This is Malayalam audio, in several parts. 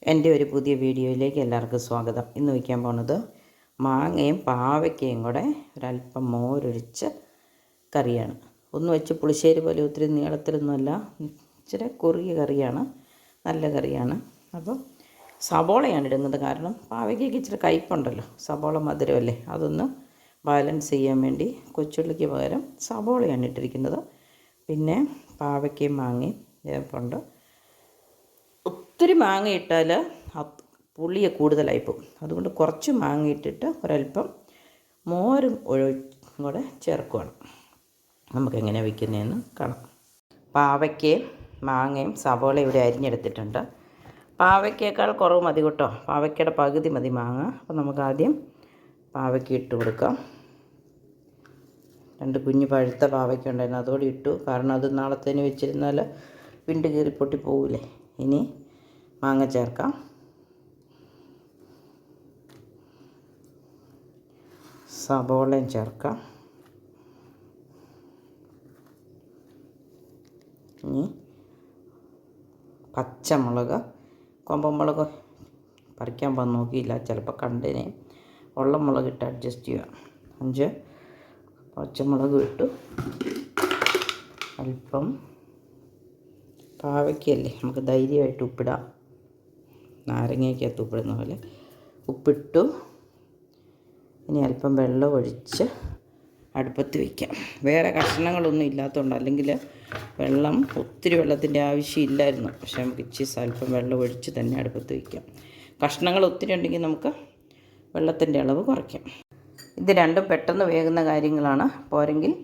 എൻ്റെ ഒരു പുതിയ വീഡിയോയിലേക്ക് എല്ലാവർക്കും സ്വാഗതം. ഇന്ന് വയ്ക്കാൻ പോണത് മാങ്ങയും പാവയ്ക്കയും കൂടെ ഒരല്പം മോരൊഴിച്ച കറിയാണ്. ഒന്ന് വെച്ച് പുളിശ്ശേരി പോലെ ഒത്തിരി നീളത്തിലൊന്നുമല്ല, ഇച്ചിരി കുറുകിയ കറിയാണ്, നല്ല കറിയാണ്. അപ്പോൾ സബോളയാണ് ഇടുന്നത്, കാരണം പാവയ്ക്കയ്ക്ക് ഇച്ചിരി കയ്പുണ്ടല്ലോ, സബോള മധുരമല്ലേ, അതൊന്ന് ബാലൻസ് ചെയ്യാൻ വേണ്ടി കൊച്ചുള്ളിക്ക് പകരം സബോളയാണ് ഇട്ടിരിക്കുന്നത്. പിന്നെ പാവയ്ക്കയും മാങ്ങയും വേപ്പുണ്ട്. ഒത്തിരി മാങ്ങ ഇട്ടാൽ പുളിയെ കൂടുതലായിപ്പോവും, അതുകൊണ്ട് കുറച്ച് മാങ്ങ ഇട്ടിട്ട് ഒരല്പം മോരും കൂടെ ചേർക്കുകയാണ്. നമുക്കെങ്ങനെ വയ്ക്കുന്നതെന്ന് കാണാം. പാവയ്ക്കയും മാങ്ങയും സവോള ഇവിടെ അരിഞ്ഞെടുത്തിട്ടുണ്ട്. പാവയ്ക്കേക്കാൾ കുറവ് മതി കേട്ടോ, പാവയ്ക്കയുടെ പകുതി മതി മാങ്ങ. അപ്പോൾ നമുക്ക് ആദ്യം പാവയ്ക്ക ഇട്ട് കൊടുക്കാം. 2 കുഞ്ഞ് പഴുത്ത പാവയ്ക്ക ഉണ്ടായിരുന്നു, അതോടെ ഇട്ടു, കാരണം അത് നാളത്തേന് വെച്ചിരുന്നാൽ വിണ്ട് കീറി പൊട്ടി പോവില്ലേ. ഇനി മാങ്ങ ചേർക്കാം. സബോളയും ചേർക്കാം. ഇനി പച്ചമുളക്, കൊമ്പമുളക് പറിക്കാൻ പോകാൻ നോക്കിയില്ല, ചിലപ്പോൾ കണ്ടതിനെ ഉള്ള മുളക് ഇട്ട് അഡ്ജസ്റ്റ് ചെയ്യുക. 5 പച്ചമുളക് ഇട്ടു. അല്പം പാവയ്ക്കല്ലേ, നമുക്ക് ധൈര്യമായിട്ട് ഉപ്പിടാം, നാരങ്ങയ്ക്കകത്ത് ഉപ്പിടുന്ന പോലെ ഉപ്പിട്ടു. ഇനി അല്പം വെള്ളം ഒഴിച്ച് അടുപ്പത്ത് വയ്ക്കാം. വേറെ കഷ്ണങ്ങളൊന്നും ഇല്ലാത്തതുകൊണ്ട്, അല്ലെങ്കിൽ ഒത്തിരി വെള്ളത്തിൻ്റെ ആവശ്യമില്ലായിരുന്നു, പക്ഷേ നമുക്ക് ഇച്ചിരി അല്പം വെള്ളം ഒഴിച്ച് തന്നെ അടുപ്പത്ത് വയ്ക്കാം. കഷ്ണങ്ങൾ ഒത്തിരി ഉണ്ടെങ്കിൽ നമുക്ക് വെള്ളത്തിൻ്റെ അളവ് കുറയ്ക്കാം. ഇത് രണ്ടും പെട്ടെന്ന് വേകുന്ന കാര്യങ്ങളാണ്, പോരെങ്കിൽ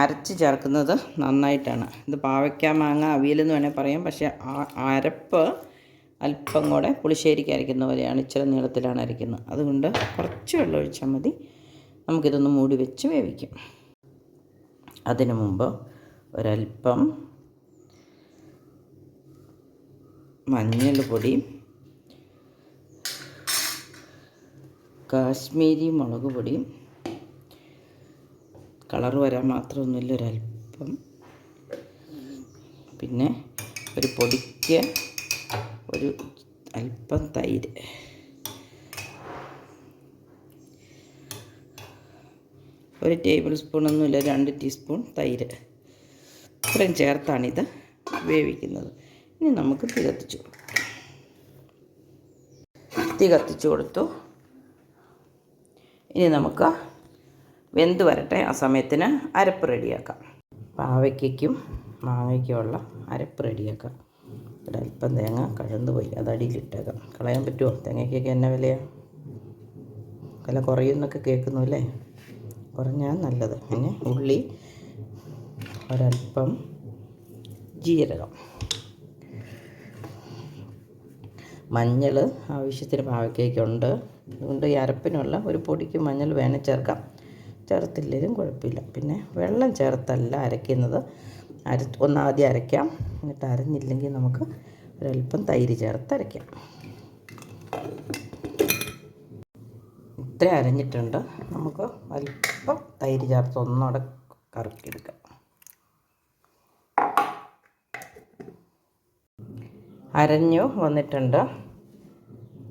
അരച്ച് ചേർക്കുന്നത് നന്നായിട്ടാണ്. ഇത് പാവയ്ക്ക മാങ്ങ അവിയലെന്ന് വേണേൽ പറയാം, പക്ഷേ അരപ്പ് അല്പം കൂടെ പുളിശ്ശേരിക്ക് അരയ്ക്കുന്ന പോലെയാണ്, ഇച്ചിരി നീളത്തിലാണ് അരയ്ക്കുന്നത്. അതുകൊണ്ട് കുറച്ച് വെള്ളം ഒഴിച്ചാൽ മതി. നമുക്കിതൊന്ന് മൂടി വെച്ച് വേവിക്കാം. അതിനു മുമ്പ് ഒരല്പം മഞ്ഞൾപ്പൊടി, കാശ്മീരി മുളക് പൊടി, കളർ വരാൻ മാത്രമൊന്നുമില്ല, ഒരല്പം, പിന്നെ ഒരു പൊടിക്ക് ഒരു അല്പം തൈര്, ഒരു ടേബിൾ സ്പൂണൊന്നുമില്ല, 2 ടീസ്പൂൺ തൈര്, ഇത്രയും ചേർത്താണിത് വേവിക്കുന്നത്. ഇനി നമുക്ക് തീ കത്തിച്ചു കൊടുത്തു. ഇനി നമുക്ക് വെന്ത് വരട്ടെ, ആ സമയത്തിന് അരപ്പ് റെഡിയാക്കാം. പാവയ്ക്കും മാങ്ങയ്ക്കുമുള്ള അരപ്പ് റെഡിയാക്കാം. ഒരല്പം തേങ്ങ കഴന്ന് പോയി, അത് അടിയിലിട്ടേക്കാം. കളയാൻ പറ്റുമോ? തേങ്ങയ്ക്കൊക്കെ എന്നാ വിലയാണ്, വില കുറയുമെന്നൊക്കെ കേൾക്കുന്നു അല്ലേ, കുറഞ്ഞാൽ നല്ലത്. പിന്നെ ഉള്ളി, ഒരല്പം ജീരകം, മഞ്ഞൾ ആവശ്യത്തിന് പാവയ്ക്കുണ്ട്, അതുകൊണ്ട് ഈ അരപ്പിനുള്ള ഒരു പൊടിക്ക് മഞ്ഞൾ വേണേൽ ചേർക്കാം, ചേർത്തില്ലെങ്കിലും കുഴപ്പമില്ല. പിന്നെ വെള്ളം ചേർത്തല്ല അരയ്ക്കുന്നത്, ഒന്നാദ്യം അരയ്ക്കാം, എന്നിട്ട് അരഞ്ഞില്ലെങ്കിൽ നമുക്ക് ഒരല്പം തൈര് ചേർത്ത് അരയ്ക്കാം. ഇത്ര അരഞ്ഞിട്ടുണ്ട്, നമുക്ക് അല്പം തൈര് ചേർത്ത് ഒന്നുകൂടെ കറക്കിയെടുക്കാം. അരഞ്ഞു വന്നിട്ടുണ്ട്.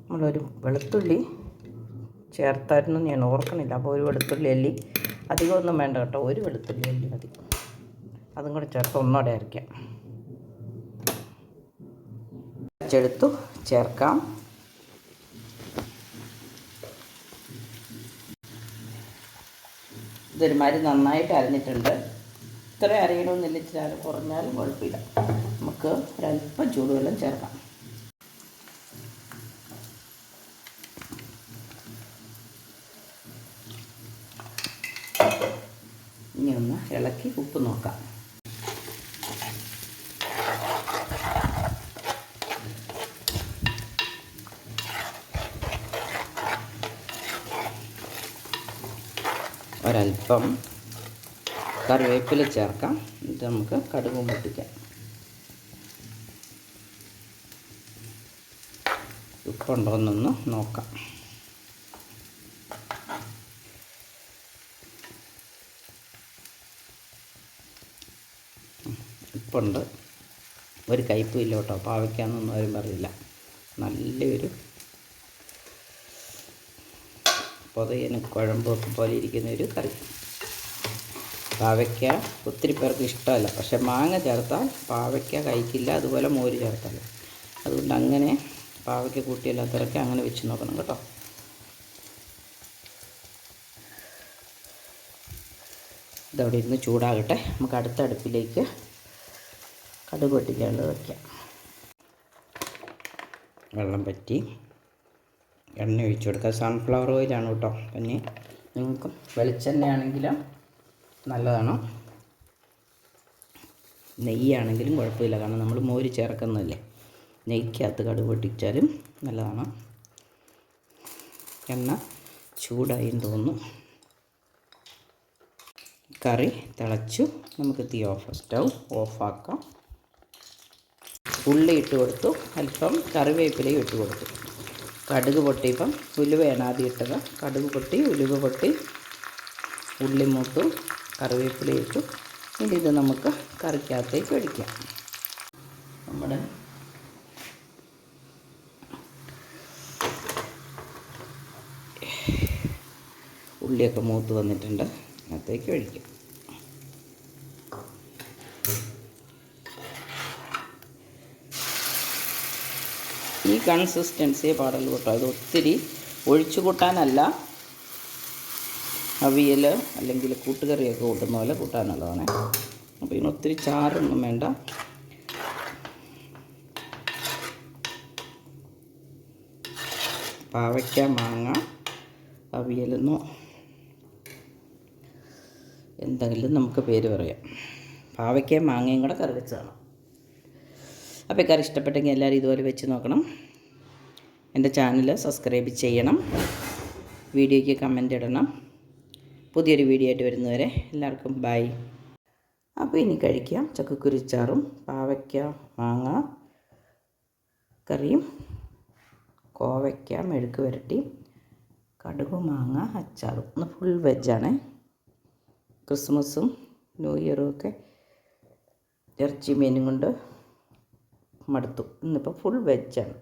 നമ്മളൊരു വെളുത്തുള്ളി ചേർത്തായിരുന്നു, ഞാൻ ഓർക്കണില്ല, അപ്പോൾ ഒരു വെളുത്തുള്ളി അല്ലി, അധികമൊന്നും വേണ്ട കേട്ടോ, ഒരു വെളുത്തുള്ളി അല്ലി മതി, അതും കൂടെ ചേർത്ത് ഒന്നുകൂടെ അരയ്ക്കാം. അരച്ചെടുത്തു, ചേർക്കാം. ഇതൊരുമാതിരി നന്നായിട്ട് അരഞ്ഞിട്ടുണ്ട്. ഇത്ര അരയണമെന്നില്ല, ഇച്ചിരി കുറഞ്ഞാലും കുഴപ്പമില്ല. നമുക്ക് ഒരല്പം ചൂടുവെള്ളം ചേർക്കാം. ഇനി ഒന്ന് ഇളക്കി ഉപ്പ് നോക്കാം. ഒരല്പം കറിവേപ്പില ചേർക്കാം, എന്നിട്ട് നമുക്ക് കടുകും പൊട്ടിക്കാം. ഉപ്പുണ്ടോയെന്നൊന്ന് നോക്കാം. ഉപ്പുണ്ട്, ഒരു കയ്പും ഇല്ല കേട്ടോ, പാവയ്ക്കാന്നൊന്നും ആരും പറയില്ല. നല്ലൊരു പൊതയന് കുഴമ്പൊക്കെ പോലെ ഇരിക്കുന്നൊരു കറി. പാവയ്ക്ക ഒത്തിരി പേർക്ക് ഇഷ്ടമല്ല, പക്ഷെ മാങ്ങ ചേർത്താൽ പാവയ്ക്ക കഴിക്കില്ല, അതുപോലെ മോര് ചേർത്താൽ. അതുകൊണ്ട് അങ്ങനെ പാവയ്ക്ക കൂട്ടിയല്ലാത്തവരൊക്കെ അങ്ങനെ വെച്ച് നോക്കണം കേട്ടോ. ഇതവിടെ ഇരുന്ന് ചൂടാകട്ടെ. നമുക്ക് അടുത്ത അടുപ്പിലേക്ക് കടുക് പൊട്ടിക്കാനുള്ളത് വയ്ക്കാം. വെള്ളം പറ്റി എണ്ണ ഒഴിച്ച് കൊടുക്കുക. സൺഫ്ലവർ ഓയിലാണ് കേട്ടോ. പിന്നെ നിങ്ങൾക്ക് വെളിച്ചെണ്ണയാണെങ്കിലും നല്ലതാണ്, നെയ്യാണെങ്കിലും കുഴപ്പമില്ല, കാരണം നമ്മൾ മോര് ചേർക്കുന്നതല്ലേ. നെയ്ക്കകത്ത് കടുക് പൊട്ടിച്ചാലും നല്ലതാണ്. എണ്ണ ചൂടായി തോന്നുന്നു. കറി തിളച്ചു. നമുക്ക് തീ സ്റ്റൗ ഓഫാക്കാം. ഉള്ളി ഇട്ട് കൊടുത്തു, അല്പം കറിവേപ്പിലയും ഇട്ട് കൊടുത്തു. കടുക് പൊട്ടിയപ്പം ഉലുവയാണ് ആദ്യം ഇട്ടത്. കടുക് പൊട്ടി, ഉലുവ പൊട്ടി, ഉള്ളി മൂത്തു, കറിവേപ്പില ഇട്ടു. ഇനി ഇത് നമുക്ക് കറിക്കകത്തേക്ക് ഒഴിക്കാം. നമ്മുടെ ഉള്ളിയൊക്കെ മൂത്ത് വന്നിട്ടുണ്ട്, അതിനകത്തേക്ക് ഒഴിക്കാം. ഈ കൺസിസ്റ്റൻസിയെ പാടുള്ളൂ കേട്ടോ. അത് ഒത്തിരി ഒഴിച്ചു കൂട്ടാനല്ല, അവിയൽ അല്ലെങ്കിൽ കൂട്ടുകറിയൊക്കെ കൂട്ടുന്ന പോലെ കൂട്ടാനുള്ളതാണ്. അപ്പോൾ ഇതിന് ഒത്തിരി ചാറൊന്നും വേണ്ട. പാവയ്ക്ക മാങ്ങ അവിയലെന്നോ എന്തെങ്കിലും നമുക്ക് പേര് പറയാം. പാവയ്ക്കയും മാങ്ങയും കൂടെ കറി വെച്ചതാണ്. അപ്പോൾ കറി ഇഷ്ടപ്പെട്ടെങ്കിൽ എല്ലാവരും ഇതുപോലെ വെച്ച് നോക്കണം. എൻ്റെ ചാനൽ സബ്സ്ക്രൈബ് ചെയ്യണം, വീഡിയോയ്ക്ക് കമൻ്റ് ഇടണം. പുതിയൊരു വീഡിയോ ആയിട്ട് വരുന്നവരെ എല്ലാവർക്കും ബൈ. അപ്പോൾ ഇനി കഴിക്കാം. ചക്കക്കുരുച്ചാറും പാവയ്ക്ക മാങ്ങ കറിയും കോവയ്ക്ക മെഴുക്ക് വരട്ടി കടുക് മാങ്ങ അച്ചാറും. ഒന്ന് ഫുൾ വെജാണ്. ക്രിസ്മസും ന്യൂ ഇയറും ഒക്കെ ഇറച്ചി മീനും കൊണ്ട് മടുത്തു. ഇന്നിപ്പോൾ ഫുൾ വെജാണ്.